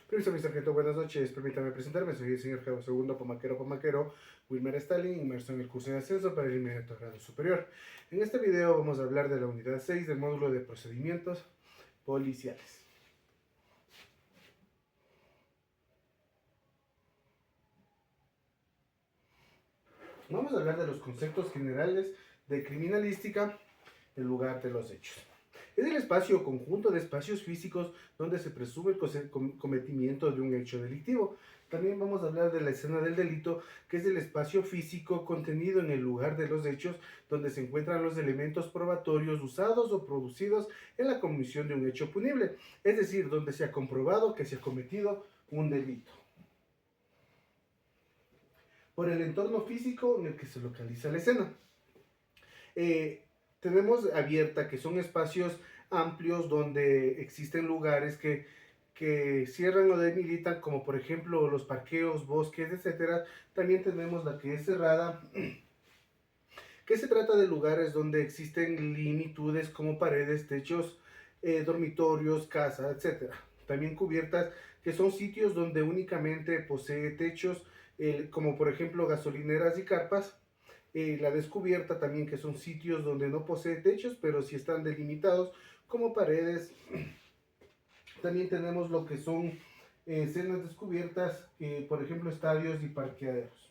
Permiso, mi sargento, buenas noches. Permítame presentarme. Soy el señor Cabo Segundo Pomaquero Wilmer Stalin, inmerso en el curso de ascenso para el inmediato grado superior. En este video vamos a hablar de la unidad 6 del módulo de procedimientos policiales. Vamos a hablar de los conceptos generales de criminalística, el lugar de los hechos. Es el espacio o conjunto de espacios físicos donde se presume el cometimiento de un hecho delictivo. También vamos a hablar de la escena del delito, que es el espacio físico contenido en el lugar de los hechos donde se encuentran los elementos probatorios usados o producidos en la comisión de un hecho punible, es decir, donde se ha comprobado que se ha cometido un delito. Por el entorno físico en el que se localiza la escena. Tenemos abierta, que son espacios amplios donde existen lugares que cierran o delimitan, como por ejemplo los parqueos, bosques, etc. También tenemos la que es cerrada, que se trata de lugares donde existen limitudes como paredes, techos, dormitorios, casas, etc. También cubiertas, que son sitios donde únicamente posee techos, como por ejemplo gasolineras y carpas. La descubierta también, que son sitios donde no posee techos, pero sí están delimitados como paredes. También tenemos lo que son escenas descubiertas, por ejemplo estadios y parqueaderos.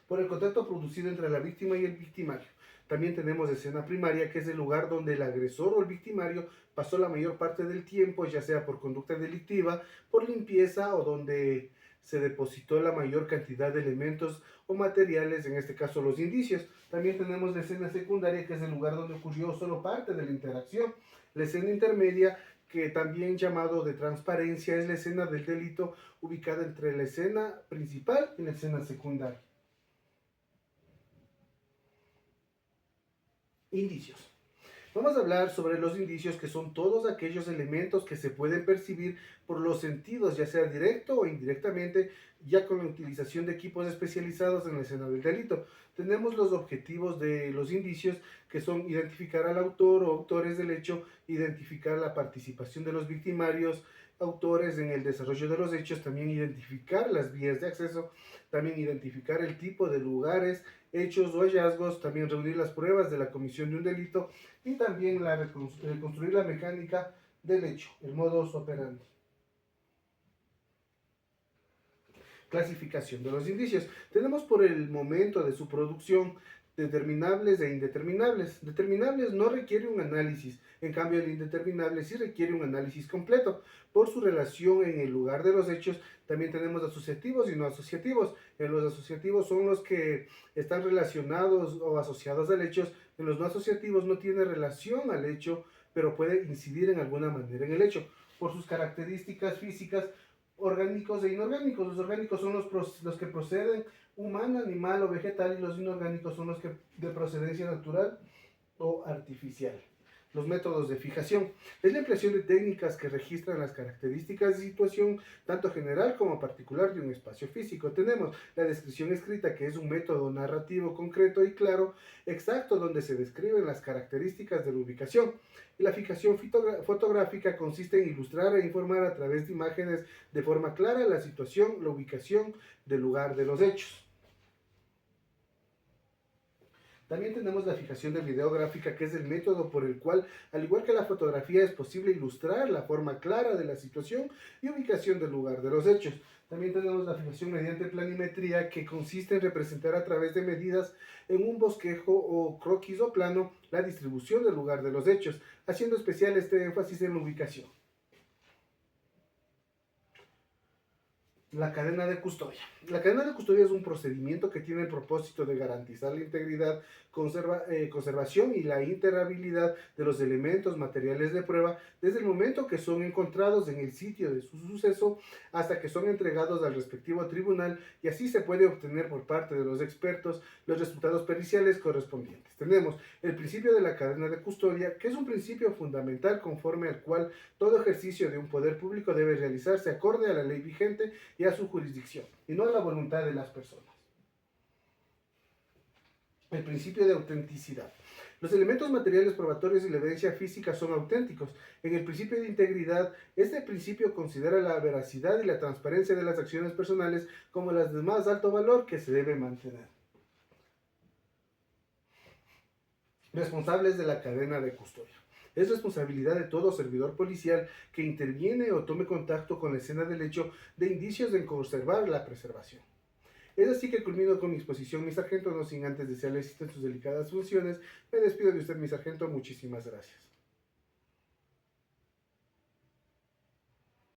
Por el contacto producido entre la víctima y el victimario. También tenemos escena primaria, que es el lugar donde el agresor o el victimario pasó la mayor parte del tiempo, ya sea por conducta delictiva, por limpieza o donde se depositó la mayor cantidad de elementos o materiales, en este caso los indicios. También tenemos la escena secundaria, que es el lugar donde ocurrió solo parte de la interacción. La escena intermedia, que también llamado de transparencia, es la escena del delito ubicada entre la escena principal y la escena secundaria. Indicios. Vamos a hablar sobre los indicios, que son todos aquellos elementos que se pueden percibir por los sentidos, ya sea directo o indirectamente, ya con la utilización de equipos especializados en la escena del delito. Tenemos los objetivos de los indicios, que son identificar al autor o autores del hecho, identificar la participación de los victimarios, autores en el desarrollo de los hechos, también identificar las vías de acceso, también identificar el tipo de lugares, hechos o hallazgos, también reunir las pruebas de la comisión de un delito y también reconstruir la mecánica del hecho, el modus operandi. Clasificación de los indicios. Tenemos por el momento de su producción determinables e indeterminables. Determinables no requiere un análisis, en cambio el indeterminable sí requiere un análisis completo por su relación en el lugar de los hechos. También tenemos asociativos y no asociativos. En los asociativos son los que están relacionados o asociados al hecho. En los no asociativos no tiene relación al hecho, pero puede incidir en alguna manera en el hecho por sus características físicas, orgánicos e inorgánicos. Los orgánicos son los que proceden humana, animal o vegetal, y los inorgánicos son los que de procedencia natural o artificial. Los métodos de fijación. Es la empleación de técnicas que registran las características de situación, tanto general como particular, de un espacio físico. Tenemos la descripción escrita, que es un método narrativo concreto y claro, exacto, donde se describen las características de la ubicación. Y la fijación fotográfica consiste en ilustrar e informar a través de imágenes de forma clara la situación, la ubicación del lugar de los hechos. También tenemos la fijación de videográfica, que es el método por el cual, al igual que la fotografía, es posible ilustrar la forma clara de la situación y ubicación del lugar de los hechos. También tenemos la fijación mediante planimetría, que consiste en representar a través de medidas en un bosquejo o croquis o plano la distribución del lugar de los hechos, haciendo especial este énfasis en la ubicación. La cadena de custodia. La cadena de custodia es un procedimiento que tiene el propósito de garantizar la integridad, conservación y la interoperabilidad de los elementos materiales de prueba desde el momento que son encontrados en el sitio de su suceso hasta que son entregados al respectivo tribunal, y así se puede obtener por parte de los expertos los resultados periciales correspondientes. Tenemos el principio de la cadena de custodia, que es un principio fundamental conforme al cual todo ejercicio de un poder público debe realizarse acorde a la ley vigente y a su jurisdicción, y no a la voluntad de las personas. El principio de autenticidad. Los elementos materiales probatorios y la evidencia física son auténticos. En el principio de integridad, este principio considera la veracidad y la transparencia de las acciones personales como las de más alto valor que se debe mantener. Responsables de la cadena de custodia. Es responsabilidad de todo servidor policial que interviene o tome contacto con la escena del hecho de indicios de conservar la preservación. Es así que culmino con mi exposición, mi sargento, no sin antes desearle éxito en sus delicadas funciones. Me despido de usted, mi sargento. Muchísimas gracias.